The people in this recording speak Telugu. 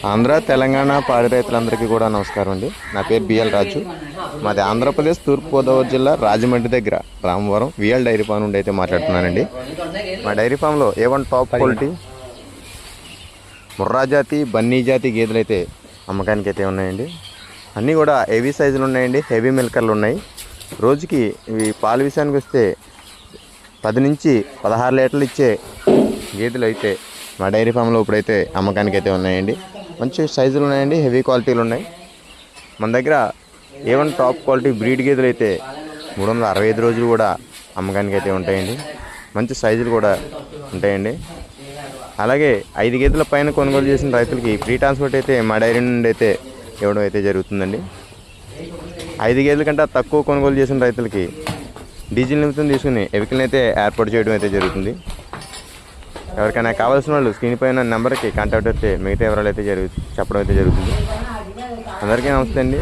ఆంధ్ర తెలంగాణ పాడి రైతులందరికీ కూడా నమస్కారం అండి. నా పేరు బిఎల్ రాజు. మాది ఆంధ్రప్రదేశ్ తూర్పుగోదావరి జిల్లా రాజమండ్రి దగ్గర రామవరం విఎల్ డైరీ ఫామ్ నుండి అయితే మాట్లాడుతున్నానండి. మా డైరీ ఫామ్లో A1 టాప్ క్వాలిటీ ముర్రా జాతి బన్నీ జాతి గేదెలు అయితే అమ్మకానికి అయితే ఉన్నాయండి. అన్నీ కూడా హెవీ సైజులు ఉన్నాయండి, హెవీ మిల్కర్లు ఉన్నాయి. రోజుకి ఇవి పాల విషయానికి వస్తే 10 నుంచి 16 లీటర్లు ఇచ్చే గేదెలు అయితే మా డైరీ ఫామ్లో ఇప్పుడైతే అమ్మకానికి అయితే ఉన్నాయండి. మంచి సైజులు ఉన్నాయండి, హెవీ క్వాలిటీలు ఉన్నాయి. మన దగ్గర A1 టాప్ క్వాలిటీ బ్రీడ్ గేదెలు అయితే 365 రోజులు కూడా అమ్మకానికి అయితే ఉంటాయండి. మంచి సైజులు కూడా ఉంటాయండి. అలాగే 5 గేదెల పైన కొనుగోలు చేసిన రైతులకి ఫ్రీ ట్రాన్స్పోర్ట్ అయితే మా డైరీ నుండి అయితే ఇవ్వడం అయితే జరుగుతుందండి. 5 గేదెల కంటే తక్కువ కొనుగోలు చేసిన రైతులకి డీజిల్ నిమిత్తం తీసుకుని వెహికల్ని అయితే ఏర్పాటు చేయడం అయితే జరుగుతుంది. ఎవరికైనా కావాల్సిన వాళ్ళు స్క్రీన్ పైన నెంబర్కి కాంటాక్ట్ అయితే మిగతా వివరాలు అయితే చెప్పడం అయితే జరుగుతుంది. అందరికీ నమస్తే అండి.